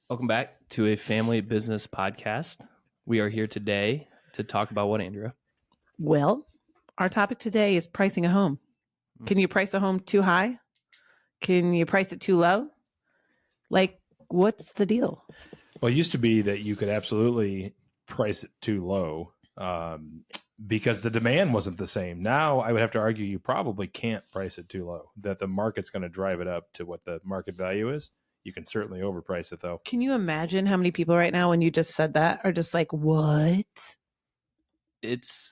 Welcome back to a family business podcast. We are here today to talk about what, Andrea? Well, our topic today is pricing a home. Can you price a home too high? Can you price it too low? Like, what's the deal? Well, it used to be that you could absolutely price it too low because the demand wasn't the same. Now, I would have to argue you probably can't price it too low, that the market's going to drive it up to what the market value is. You can certainly overprice it, though. Can you imagine how many people right now, when you just said that, are just like, what? It's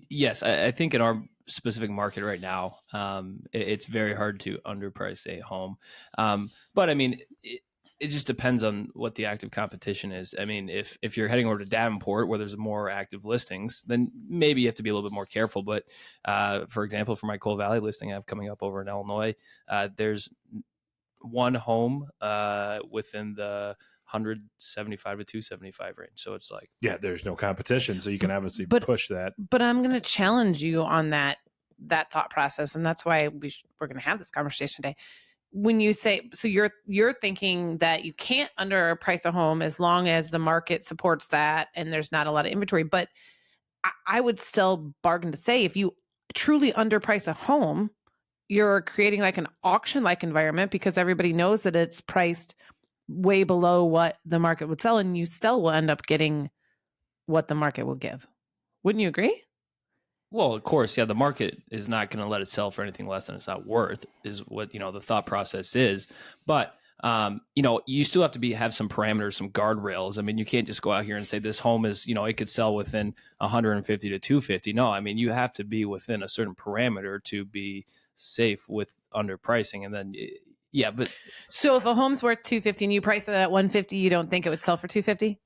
yes. I think in our specific market right now, it's very hard to underprice a home. But I mean, it just depends on what the active competition is. I mean, if you're heading over to Davenport where there's more active listings, then maybe you have to be a little bit more careful. But for example, for my Coal Valley listing I have coming up over in Illinois, there's one home within the 175 to 275 range. So it's like, yeah, there's no competition. So you can obviously push that. But I'm going to challenge you on that thought process. And that's why we're going to have this conversation today. When you say, so you're thinking that you can't underprice a home as long as the market supports that and there's not a lot of inventory. But I would still bargain to say if you truly underprice a home, you're creating like an auction-like environment because everybody knows that it's priced way below what the market would sell, and you still will end up getting what the market will give. Wouldn't you agree? Well, of course, yeah. The market is not going to let it sell for anything less than it's not worth, is what the thought process is. But you still have to have some parameters, some guardrails. I mean, you can't just go out here and say this home is, it could sell within 150 to 250. No, I mean, you have to be within a certain parameter to be safe with underpricing. And then, yeah, but so if a home's worth 250 and you price it at 150, you don't think it would sell for 250?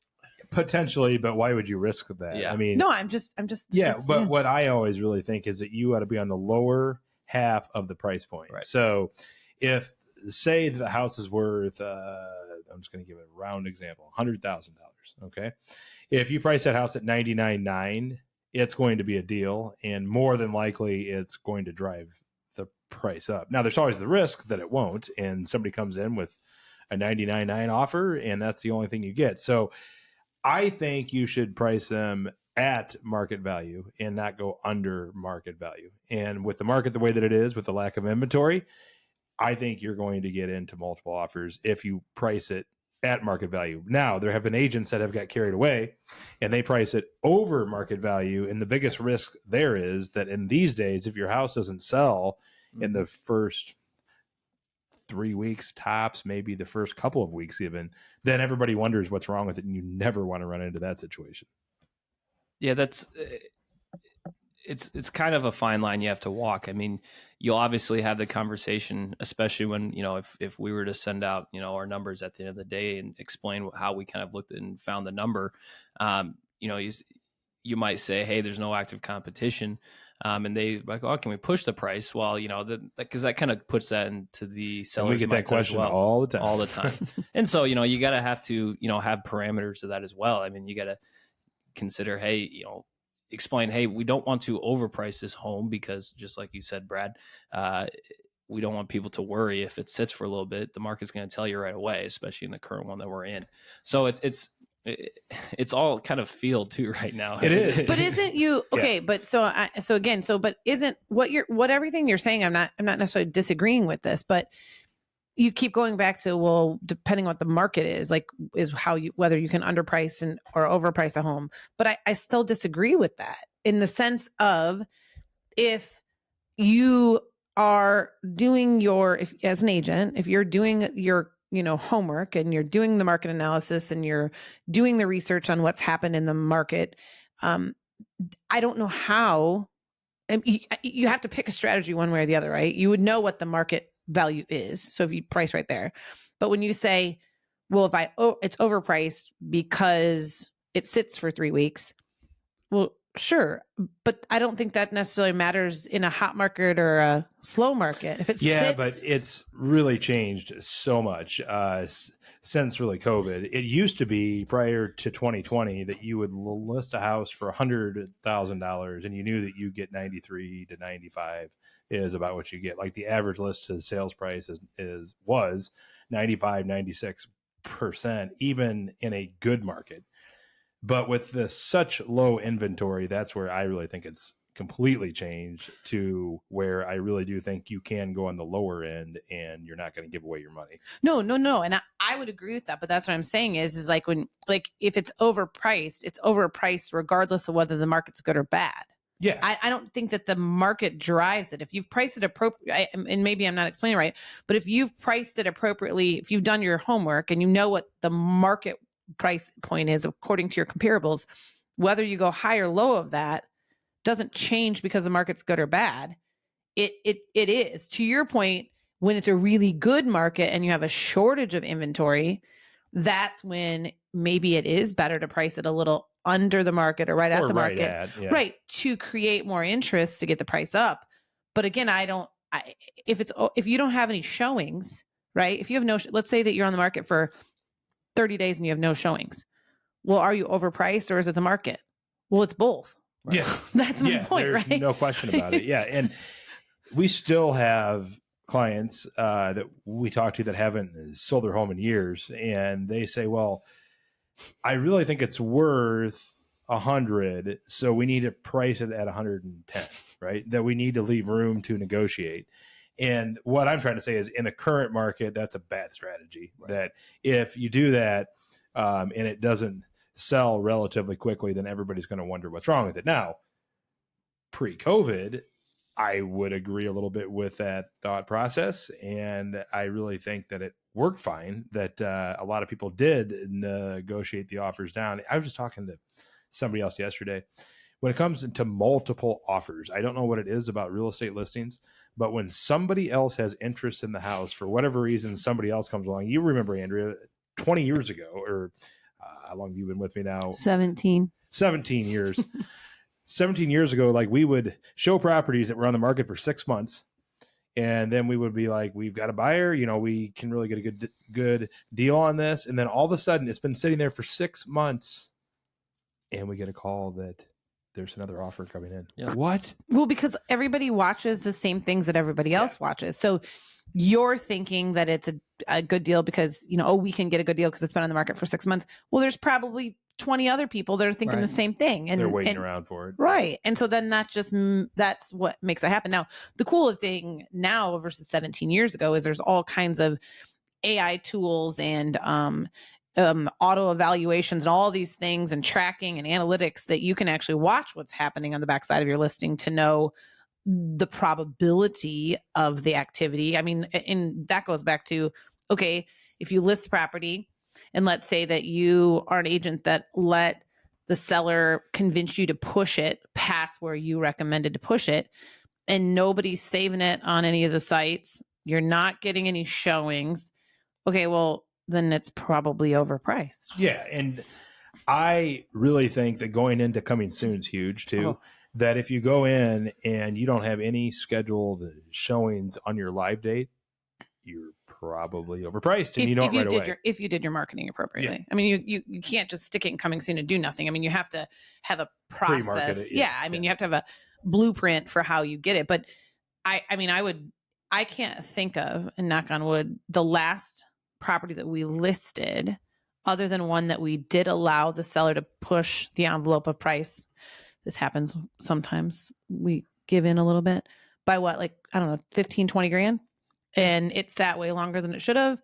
Potentially, but why would you risk that? Yeah. I mean, no, I'm just. But what I always really think is that you ought to be on the lower half of the price point. Right. So if say the house is worth, I'm just going to give a round example, $100,000. Okay. If you price that house at $99,900, it's going to be a deal, and more than likely it's going to drive the price up. Now there's always the risk that it won't, and somebody comes in with a $99,900 offer and that's the only thing you get. So I think you should price them at market value and not go under market value. And with the market the way that it is, with the lack of inventory, I think you're going to get into multiple offers if you price it at market value. Now, there have been agents that have got carried away and they price it over market value. And the biggest risk there is that in these days, if your house doesn't sell in the first 3 weeks tops, maybe the first couple of weeks even, then everybody wonders what's wrong with it, and you never want to run into that situation. Yeah, that's it's kind of a fine line you have to walk. I mean, you'll obviously have the conversation, especially when, if we were to send out, our numbers at the end of the day and explain how we kind of looked and found the number, you might say, hey, there's no active competition. And they like, oh, can we push the price? Well, because that kind of puts that into the seller's mindset. We get that question all the time. And so, you got to have to, have parameters of that as well. I mean, you got to consider, hey, explain, hey, we don't want to overprice this home because just like you said, Brad, we don't want people to worry if it sits for a little bit. The market's going to tell you right away, especially in the current one that we're in. So it's all kind of feel too right now. It is. But isn't you okay? Yeah. But but isn't what everything you're saying? I'm not necessarily disagreeing with this, but you keep going back to, well, depending on what the market is whether you can underprice or overprice a home. But I still disagree with that in the sense of if you are doing as an agent, if you're doing your homework and you're doing the market analysis and you're doing the research on what's happened in the market, I don't know how. You have to pick a strategy one way or the other, right? You would know what the market value is. So if you price right there, but when you say, well, it's overpriced because it sits for 3 weeks, well, sure, but I don't think that necessarily matters in a hot market or a slow market. If it sits, but it's really changed so much since really COVID. It used to be prior to 2020 that you would list a house for $100,000 and you knew that you get 93 to 95 is about what you get. Like the average list to sales price was 95, 96 even in a good market. But with this such low inventory, that's where I really think it's completely changed to where I really do think you can go on the lower end and you're not going to give away your money. No. And I would agree with that. But that's what I'm saying is like if it's overpriced regardless of whether the market's good or bad. Yeah. I don't think that the market drives it. If you've priced it appropriately, and maybe I'm not explaining right, but if you've priced it appropriately, if you've done your homework and you know what the market price point is according to your comparables, whether you go high or low of that doesn't change because the market's good or bad. It is. To your point, when it's a really good market and you have a shortage of inventory, that's when maybe it is better to price it a little under the market or right at the market, right, to create more interest to get the price up. But again, if you don't have any showings, right? If you have let's say that you're on the market for 30 days and you have no showings. Well, are you overpriced or is it the market? Well, it's both. Right? Yeah. That's my point, there's right? No question about it. Yeah. And we still have clients that we talk to that haven't sold their home in years. And they say, well, I really think it's worth 100. So we need to price it at 110, right? That we need to leave room to negotiate. And what I'm trying to say is in the current market, that's a bad strategy. Right. That if you do that and it doesn't sell relatively quickly, then everybody's going to wonder what's wrong with it. Now, pre-COVID, I would agree a little bit with that thought process. And I really think that it worked fine, that a lot of people did negotiate the offers down. I was just talking to somebody else yesterday. When it comes to multiple offers, I don't know what it is about real estate listings, but when somebody else has interest in the house, for whatever reason, somebody else comes along. You remember, Andrea, 20 years ago, or how long have you been with me now? 17 years. 17 years ago, like we would show properties that were on the market for 6 months. And then we would be like, we've got a buyer, we can really get a good deal on this. And then all of a sudden it's been sitting there for 6 months and we get a call that there's another offer coming in. Yeah. What? Well, because everybody watches the same things that everybody else watches. So you're thinking that it's a good deal because, we can get a good deal because it's been on the market for 6 months. Well, there's probably 20 other people that are thinking the same thing. And they're waiting around for it. Right. And so then that's what makes it happen. Now, the cool thing now versus 17 years ago is there's all kinds of AI tools and auto evaluations and all these things and tracking and analytics that you can actually watch what's happening on the backside of your listing to know the probability of the activity. I mean, and that goes back to, okay, if you list property and let's say that you are an agent that let the seller convince you to push it past where you recommended to push it and nobody's saving it on any of the sites, you're not getting any showings. Okay, well, then it's probably overpriced. Yeah. And I really think that going into coming soon is huge too. That if you go in and you don't have any scheduled showings on your live date, you're probably overpriced and you know it right away. If you did your marketing appropriately. Yeah. I mean, you can't just stick it in coming soon and do nothing. I mean, you have to have a process. You have to have a blueprint for how you get it. But I can't think of, and knock on wood, the last property that we listed other than one that we did allow the seller to push the envelope of price. This happens sometimes. We give in a little bit by what, 15, 20 grand. And it sat way longer than it should have.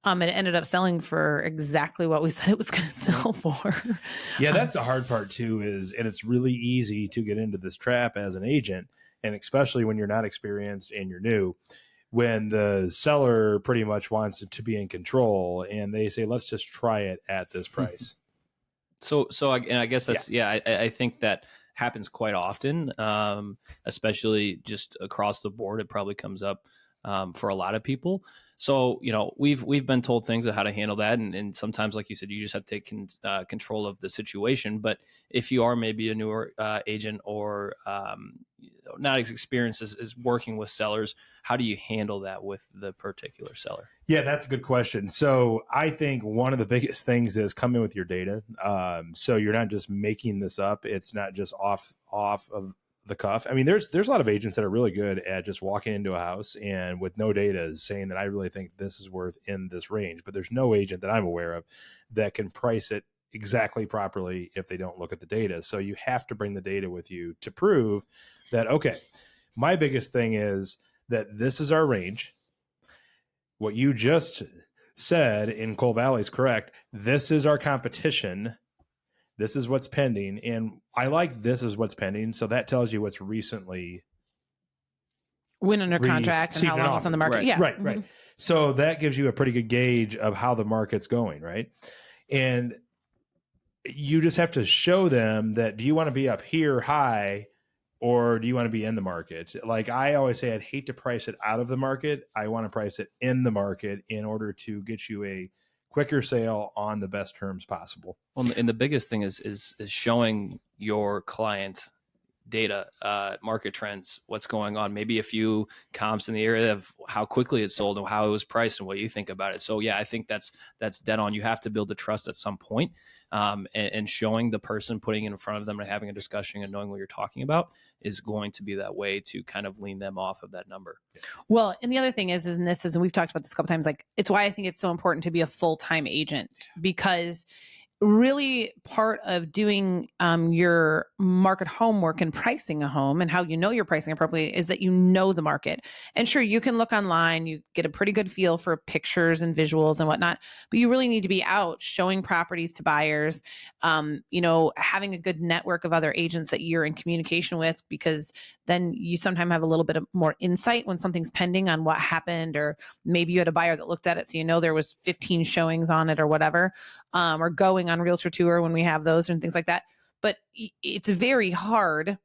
It ended up selling for exactly what we said it was going to sell for. Yeah, that's the hard part too and it's really easy to get into this trap as an agent. And especially when you're not experienced and you're new, when the seller pretty much wants it to be in control and they say, let's just try it at this price. So I guess that's, I think that happens quite often, especially just across the board. It probably comes up for a lot of people. So, we've been told things of how to handle that. And sometimes, like you said, you just have to take control of the situation. But if you are maybe a newer agent or not as experienced as working with sellers, how do you handle that with the particular seller? Yeah, that's a good question. So I think one of the biggest things is come in with your data. So you're not just making this up. It's not just off of the cuff. I mean, there's a lot of agents that are really good at just walking into a house and with no data is saying that I really think this is worth in this range, but there's no agent that I'm aware of that can price it exactly properly if they don't look at the data. So you have to bring the data with you to prove that, okay, my biggest thing is that this is our range. What you just said in Coal Valley is correct. This is our competition. This is what's pending. And I like this is what's pending. So that tells you what's recently win under contract and how long it's on the market. Right. Yeah. Right, right. So that gives you a pretty good gauge of how the market's going, right? And you just have to show them that, do you want to be up here high or do you want to be in the market? Like I always say, I'd hate to price it out of the market. I want to price it in the market in order to get you a quicker sale on the best terms possible. Well, and the biggest thing is showing your client data, market trends, what's going on, maybe a few comps in the area of how quickly it sold and how it was priced and what you think about it. So yeah, I think that's dead on. You have to build the trust at some point, and showing the person, putting it in front of them and having a discussion and knowing what you're talking about is going to be that way to kind of lean them off of that number. Well, and the other thing is, and we've talked about this a couple times, like it's why I think it's so important to be a full-time agent, because really part of doing your market homework and pricing a home and how you know you're pricing appropriately is that you know the market. And sure, you can look online, you get a pretty good feel for pictures and visuals and whatnot, but you really need to be out showing properties to buyers, having a good network of other agents that you're in communication with, because then you sometimes have a little bit of more insight when something's pending on what happened, or maybe you had a buyer that looked at it, so there was 15 showings on it or whatever, or going on Realtor Tour when we have those and things like that. But it's very hard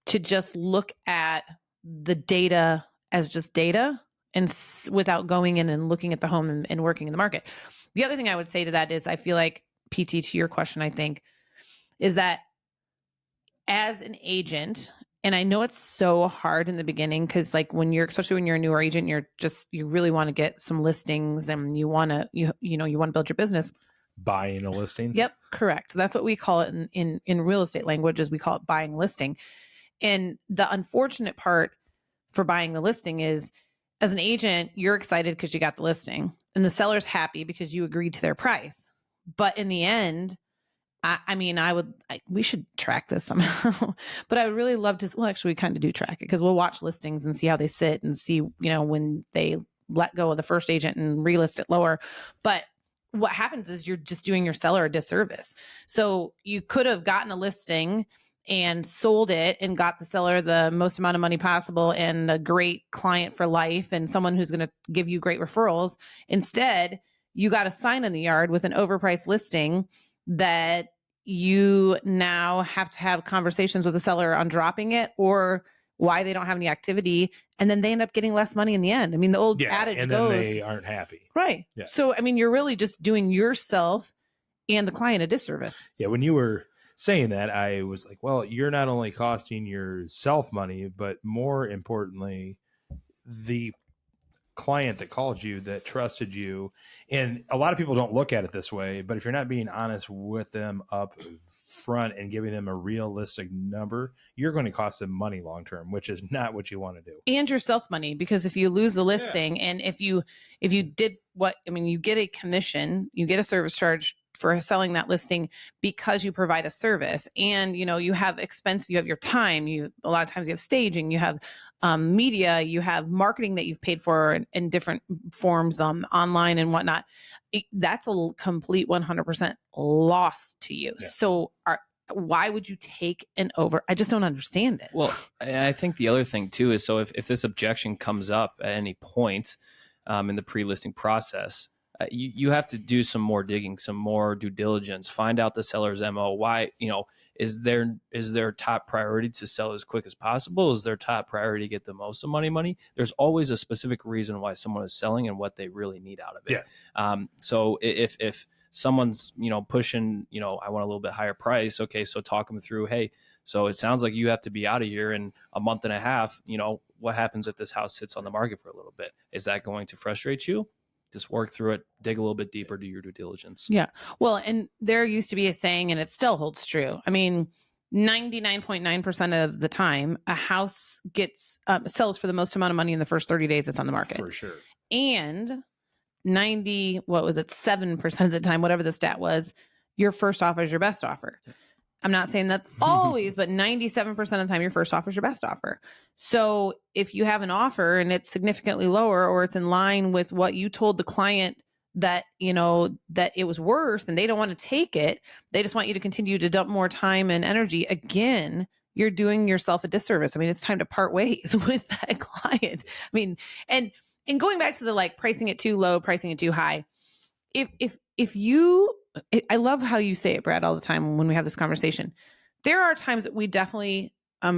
to just look at the data as just data and without going in and looking at the home and working in the market. The other thing I would say to that is, I feel like, PT, to your question, I think, is that as an agent, and I know it's so hard in the beginning, because like especially when you're a newer agent, you really want to get some listings and you want to build your business. Buying a listing. Yep, correct. So that's what we call it in real estate language, is we call it buying listing. And the unfortunate part for buying the listing is, as an agent, you're excited because you got the listing, and the seller's happy because you agreed to their price. But in the end, we should track this somehow, but I would really love to. Well, actually, we kind of do track it, because we'll watch listings and see how they sit and see, when they let go of the first agent and relist it lower. But what happens is you're just doing your seller a disservice. So you could have gotten a listing and sold it and got the seller the most amount of money possible and a great client for life and someone who's going to give you great referrals. Instead, you got a sign in the yard with an overpriced listing that you now have to have conversations with the seller on dropping it or why they don't have any activity. And then they end up getting less money in the end. I mean, the old adage and goes, then they aren't happy. Right. Yeah. So, I mean, you're really just doing yourself and the client a disservice. Yeah. When you were saying that, I was like, well, you're not only costing yourself money, but more importantly, the client that called you, that trusted you. And a lot of people don't look at it this way, but if you're not being honest with them up front and giving them a realistic number, you're going to cost them money long term, which is not what you want to do. And yourself money, because if you lose the listing, and if you did you get a commission, you get a service charge for selling that listing because you provide a service, and you have expense, you have your time, a lot of times you have staging, you have media, you have marketing that you've paid for in different forms, online and whatnot. That's a complete 100% loss to you. Yeah. So why would you take an over? I just don't understand it. Well, I think the other thing too is, so if this objection comes up at any point in the pre-listing process, you have to do some more digging, some more due diligence, find out the seller's MO. Why, is their top priority to sell as quick as possible? Is their top priority to get the most of money? There's always a specific reason why someone is selling and what they really need out of it. Yeah. So if someone's, pushing, I want a little bit higher price. Okay. So talk them through, hey, so it sounds like you have to be out of here in a month and a half. What happens if this house sits on the market for a little bit? Is that going to frustrate you? Just work through it, dig a little bit deeper, do your due diligence. Yeah. Well, and there used to be a saying, and it still holds true. I mean, 99.9% of the time, a house gets sells for the most amount of money in the first 30 days it's on the market. For sure. And 7% of the time, whatever the stat was, your first offer is your best offer. I'm not saying that's always, but 97% of the time, your first offer is your best offer. So if you have an offer and it's significantly lower, or it's in line with what you told the client that, that it was worth, and they don't want to take it, they just want you to continue to dump more time and energy. Again, you're doing yourself a disservice. I mean, it's time to part ways with that client. I mean, and going back to the pricing it too low, pricing it too high. If you, I love how you say it, Brad, all the time when we have this conversation. There are times that we definitely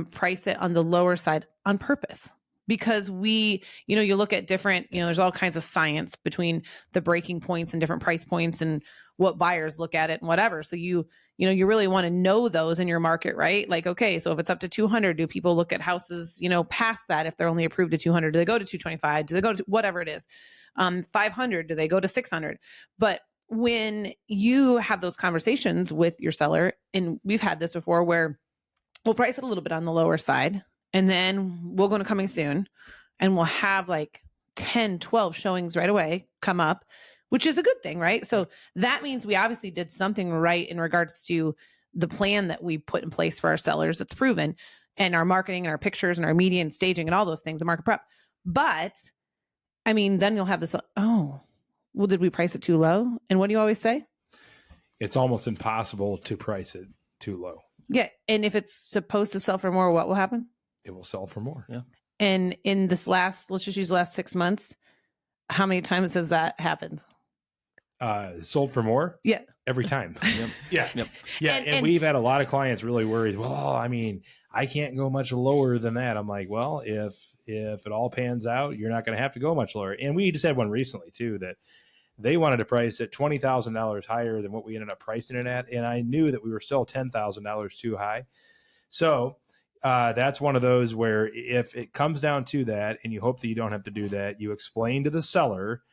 price it on the lower side on purpose, because you look at different, there's all kinds of science between the breaking points and different price points and what buyers look at it and whatever. So you really want to know those in your market, right? Like, okay, so if it's up to 200, do people look at houses, past that? If they're only approved to 200, do they go to 225? Do they go to whatever it is? 500, do they go to 600? But when you have those conversations with your seller, and we've had this before where we'll price it a little bit on the lower side, and then we'll go to coming soon, and we'll have 10, 12 showings right away come up, which is a good thing, right? So that means we obviously did something right in regards to the plan that we put in place for our sellers. It's proven, and our marketing and our pictures and our media and staging and all those things, the market prep. But I mean, then you'll have this, oh, well, did we price it too low? And what do you always say? It's almost impossible to price it too low. Yeah. And if it's supposed to sell for more, what will happen? It will sell for more. Yeah. And in this let's just use the last 6 months, how many times has that happened? Sold for more? Yeah. Every time. Yep. Yeah. Yep. Yeah. And we've had a lot of clients really worried. Well, I mean, I can't go much lower than that. I'm like, well, if it all pans out, you're not going to have to go much lower. And we just had one recently too, that they wanted to price it $20,000 higher than what we ended up pricing it at. And I knew that we were still $10,000 too high. So that's one of those where if it comes down to that, and you hope that you don't have to do that, you explain to the seller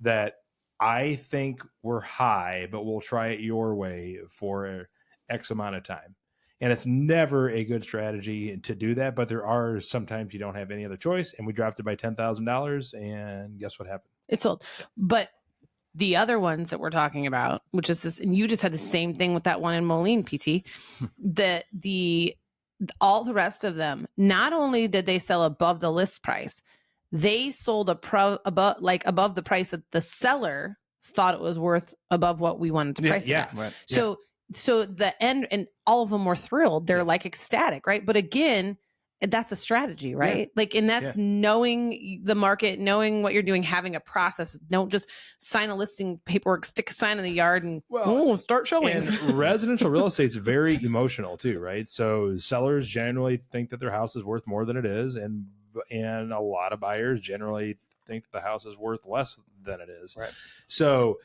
that I think we're high, but we'll try it your way for X amount of time. And it's never a good strategy to do that, but there are sometimes you don't have any other choice. And we dropped it by $10,000, and guess what happened? It's sold. But the other ones that we're talking about, which is this, and you just had the same thing with that one in Moline, PT, that all the rest of them, not only did they sell above the list price, they sold above the price that the seller thought it was worth, above what we wanted to price it at. Right. So the end, and all of them were thrilled. They're ecstatic, right? But again, that's a strategy, right? And that's knowing the market, knowing what you're doing, having a process. Don't just sign a listing paperwork, stick a sign in the yard, and start showings. And residential real estate is very emotional too, right? So sellers generally think that their house is worth more than it is, and a lot of buyers generally think that the house is worth less than it is. Right. So,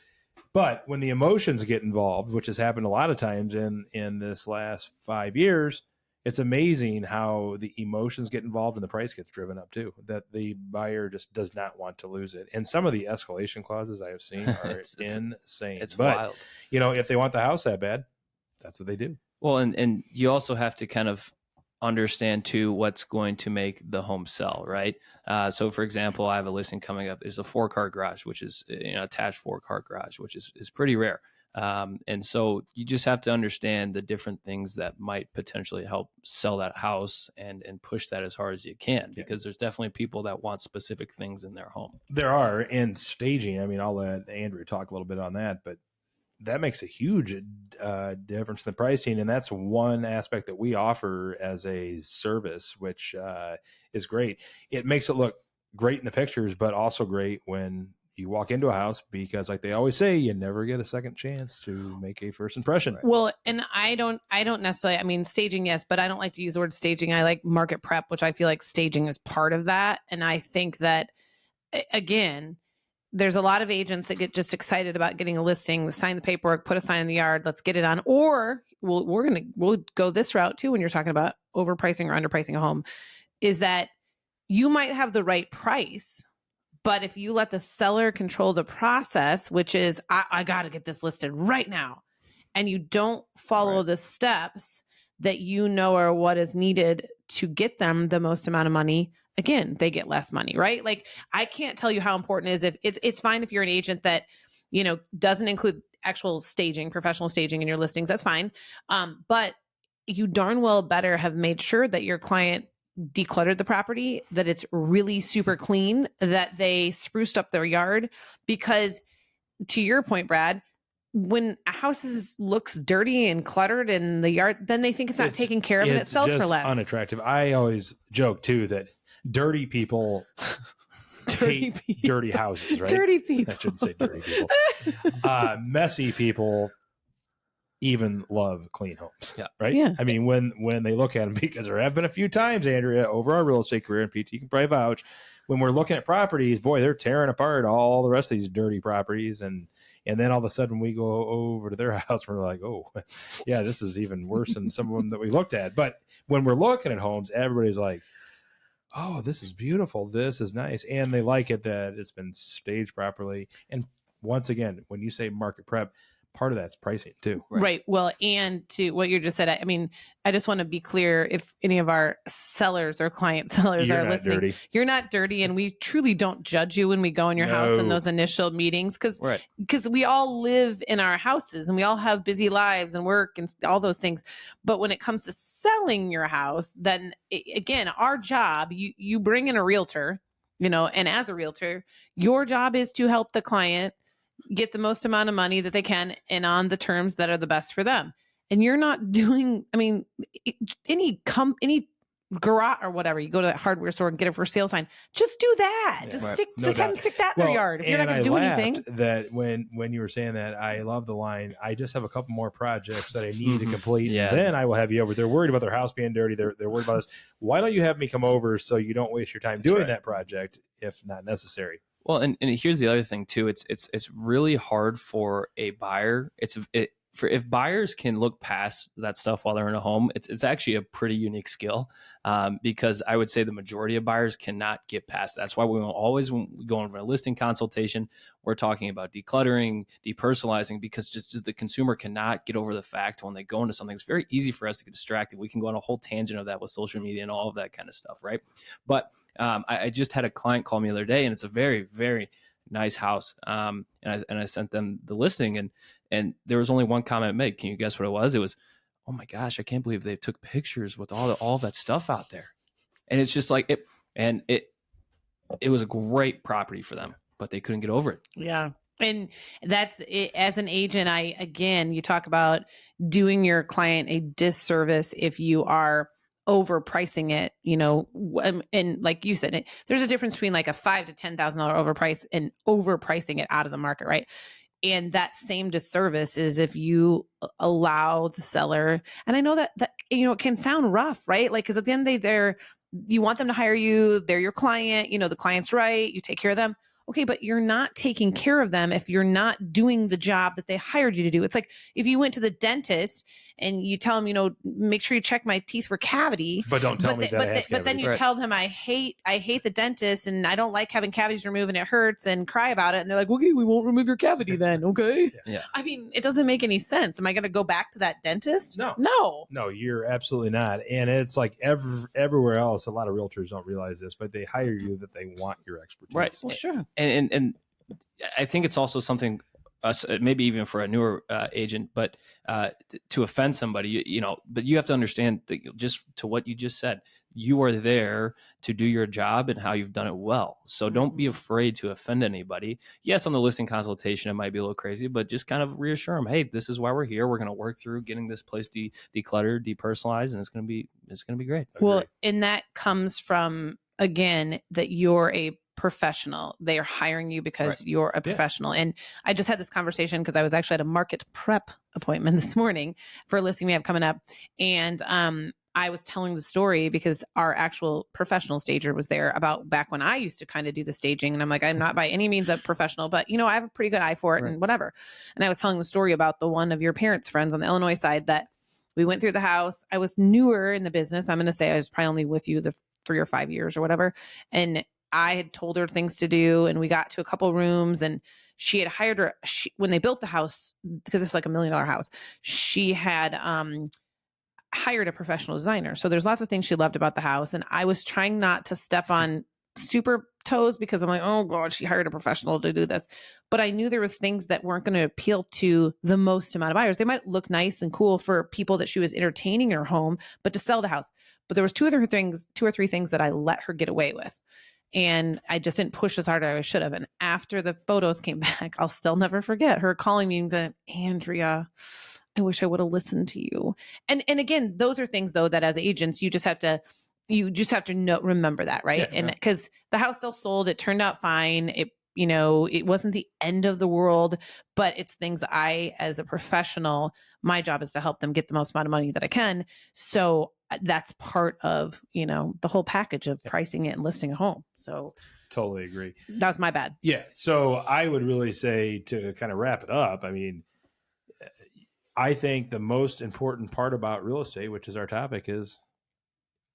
but when the emotions get involved, which has happened a lot of times in this last 5 years, it's amazing how the emotions get involved and the price gets driven up too, that the buyer just does not want to lose it. And some of the escalation clauses I have seen are insane. It's wild. But, if they want the house that bad, that's what they do. Well, and you also have to kind of understand too what's going to make the home sell, right? So for example, I have a listing coming up. There's a 4-car garage, which is attached 4-car garage, which is pretty rare. And so you just have to understand the different things that might potentially help sell that house and push that as hard as you can, because there's definitely people that want specific things in their home. There are, and staging. I mean, I'll let Andrea talk a little bit on that, but that makes a huge difference in the pricing. And that's one aspect that we offer as a service, which is great. It makes it look great in the pictures, but also great when you walk into a house, because like they always say, you never get a second chance to make a first impression. Well, and I don't necessarily, I mean, staging, yes, but I don't like to use the word staging. I like market prep, which I feel like staging is part of that. And I think that, again, there's a lot of agents that get just excited about getting a listing, sign the paperwork, put a sign in the yard, let's get it on. Or we'll go this route too when you're talking about overpricing or underpricing a home, is that you might have the right price, but if you let the seller control the process, which is I got to get this listed right now, and you don't follow the steps, that you know are what is needed to get them the most amount of money, again, they get less money, right? Like I can't tell you how important it is. If it's fine if you're an agent that, doesn't include actual staging, professional staging in your listings, that's fine. But you darn well better have made sure that your client decluttered the property, that it's really super clean, that they spruced up their yard. Because to your point, Brad, when a house looks dirty and cluttered in the yard, then they think it's not taken care of and it sells for less. Unattractive. I always joke too that dirty people hate dirty houses, right? Dirty people. I shouldn't say dirty people. Messy people even love clean homes. Yeah. Right. Yeah. I mean, when they look at them, because there have been a few times, Andrea, over our real estate career, and PT can probably vouch, when we're looking at properties, boy, they're tearing apart all the rest of these dirty properties. And then all of a sudden we go over to their house, we're like, oh, yeah, this is even worse than some of them that we looked at. But when we're looking at homes, everybody's like, oh, this is beautiful. This is nice. And they like it that it's been staged properly. And once again, when you say market prep, part of that's pricing too. Right. Well, and to what you just said, I mean, I just want to be clear, if any of our sellers or client sellers You're are not listening, dirty. You're not dirty. And we truly don't judge you when we go in your house in those initial meetings. Because we all live in our houses and we all have busy lives and work and all those things. But when it comes to selling your house, then again, our job, you bring in a realtor, and as a realtor, your job is to help the client get the most amount of money that they can and on the terms that are the best for them. And you're not doing, I mean, any garage or whatever, you go to that hardware store and get a for sale sign, just do that. Yeah. Just Right. stick, No just have doubt. them stick that in their yard. If you're not going to do anything. That when you were saying that, I love the line, I just have a couple more projects that I need to complete. Yeah. And then I will have you over. They're worried about their house being dirty. They're worried about this. Why don't you have me come over so you don't waste your time doing that project if not necessary? Well, and here's the other thing too. It's really hard for a buyer. If buyers can look past that stuff while they're in a home, it's actually a pretty unique skill, because I would say the majority of buyers cannot get past that. That's why when we go over a listing consultation, we're talking about decluttering, depersonalizing, because just the consumer cannot get over the fact when they go into something, it's very easy for us to get distracted. We can go on a whole tangent of that with social media and all of that kind of stuff, right? But I just had a client call me the other day, and it's a very, very nice house. And I sent them the listing, and there was only one comment made. Can you guess what it was? It was, oh my gosh, I can't believe they took pictures with all that stuff out there. And it's just like it was a great property for them, but they couldn't get over it. Yeah. And that's it. As an agent, you talk about doing your client a disservice if you are overpricing it, and like you said, there's a difference between like a $5,000 to $10,000 overprice and overpricing it out of the market, right? And that same disservice is if you allow the seller, and I know that it can sound rough, right? Like, because at the end of the day, you want them to hire you, they're your client, the client's right, you take care of them. Okay, but you're not taking care of them if you're not doing the job that they hired you to do. It's like if you went to the dentist and you tell them, make sure you check my teeth for cavity. But don't tell me that. But then you tell them, I hate the dentist and I don't like having cavities removed and it hurts, and cry about it. And they're like, okay, we won't remove your cavity then. Okay. Yeah. I mean, it doesn't make any sense. Am I going to go back to that dentist? No, you're absolutely not. And it's like everywhere else, a lot of realtors don't realize this, but they hire you that they want your expertise. Right. Well, sure. And I think it's also something, maybe even for a newer agent, but to offend somebody, but you have to understand that just to what you just said, you are there to do your job and how you've done it well. So don't be afraid to offend anybody. Yes, on the listing consultation, it might be a little crazy, but just kind of reassure them, hey, this is why we're here. We're going to work through getting this place decluttered, depersonalized, and it's going to be great. Well, and that comes from, again, that you're a professional. They are hiring you because you're a professional. And I just had this conversation because I was actually at a market prep appointment this morning for a listing we have coming up. And I was telling the story because our actual professional stager was there about back when I used to kind of do the staging. And I'm like, I'm not by any means a professional, but I have a pretty good eye for it and whatever. And I was telling the story about the one of your parents' friends on the Illinois side that we went through the house. I was newer in the business. I'm going to say I was probably only with you the 3 or 5 years or whatever. And I had told her things to do, and we got to a couple rooms, and she had hired her when they built the house, because it's like $1 million house. She had hired a professional designer. So there's lots of things she loved about the house. And I was trying not to step on super toes because I'm like, oh God, she hired a professional to do this. But I knew there was things that weren't going to appeal to the most amount of buyers. They might look nice and cool for people that she was entertaining in her home, but to sell the house. But there was two or three things that I let her get away with. And I just didn't push as hard as I should have. And after the photos came back, I'll still never forget her calling me and going, Andrea, I wish I would have listened to you. And again, those are things though that as agents, you just have to remember that, right? Yeah, and because the house still sold, it turned out fine. It wasn't the end of the world, but it's things I, as a professional, my job is to help them get the most amount of money that I can. So that's part of, the whole package of pricing it and listing a home. So totally agree. that was my bad. Yeah. So I would really say, to kind of wrap it up, I mean, I think the most important part about real estate, which is our topic, is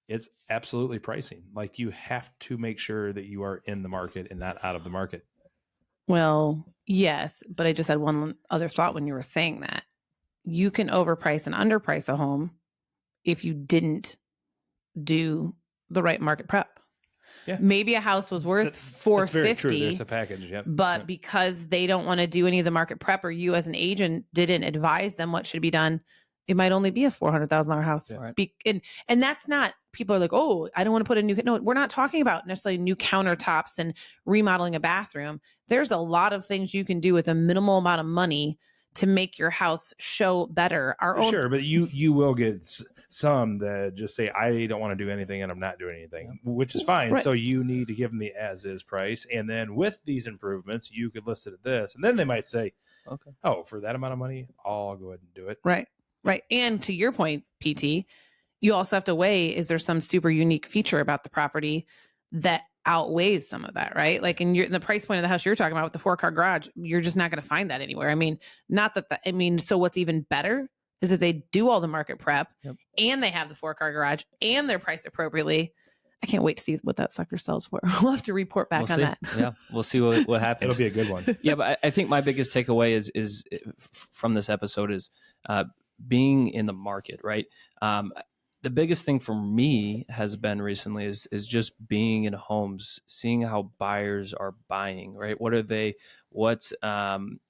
it's absolutely pricing. Like, you have to make sure that you are in the market and not out of the market. Well, yes, but I just had one other thought when you were saying that. You can overprice and underprice a home if you didn't do the right market prep. Yeah. Maybe a house was worth That's very true. $450, There's a package, yeah. but because they don't want to do any of the market prep, or you as an agent didn't advise them what should be done, it might only be a $400,000 house. Yeah. Right. And that's not, people are like, oh, I don't want to put a new, no, we're not talking about necessarily new countertops and remodeling a bathroom. There's a lot of things you can do with a minimal amount of money to make your house show better. Sure, but you will get some that just say, I don't want to do anything and I'm not doing anything, which is fine. Right. So you need to give them the as-is price. And then with these improvements, you could list it at this. And then they might say, Okay. oh, for that amount of money, I'll go ahead and do it. Right. Right. And to your point, PT, you also have to weigh, is there some super unique feature about the property that outweighs some of that, right? Like in the price point of the house you're talking about with the 4-car garage, you're just not going to find that anywhere. I mean, so what's even better is if they do all the market prep and they have the 4-car garage and they're priced appropriately. I can't wait to see what that sucker sells for. We'll have to report back on that. Yeah, we'll see what happens. It'll be a good one. Yeah, but I think my biggest takeaway is from this episode is being in the market, right? The biggest thing for me has been recently is just being in homes, seeing how buyers are buying, right? What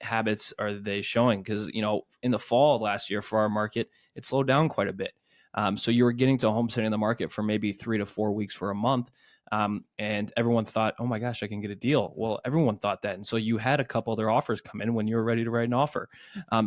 habits are they showing? Because, in the fall of last year for our market, it slowed down quite a bit. So you were getting to a home sitting in the market for maybe 3 to 4 weeks for a month. And everyone thought, oh my gosh, I can get a deal. Well, everyone thought that. And so you had a couple other offers come in when you were ready to write an offer.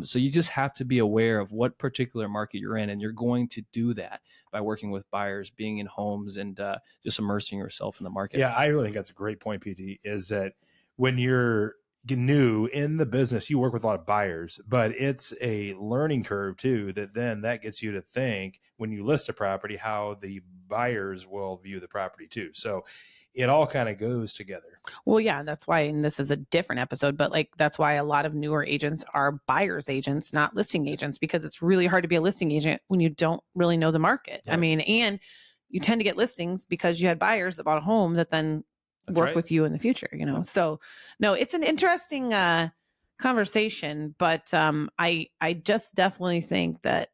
So you just have to be aware of what particular market you're in. And you're going to do that by working with buyers, being in homes, and just immersing yourself in the market. Yeah, I really think that's a great point, PT, is that when you're new in the business, you work with a lot of buyers, but it's a learning curve too, that gets you to think when you list a property, how the buyers will view the property too. So it all kind of goes together. Well, yeah, that's why, and this is a different episode, but that's why a lot of newer agents are buyer's agents, not listing agents, because it's really hard to be a listing agent when you don't really know the market. Right. I mean, and you tend to get listings because you had buyers that bought a home that then work with you in the future, So no, it's an interesting conversation, but I just definitely think that,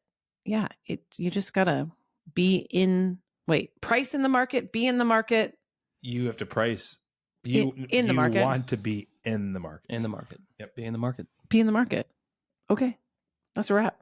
you just gotta price in the market, be in the market. You have to price in the market. You want to be in the market. In the market. Yep. Be in the market. Be in the market. Okay. That's a wrap.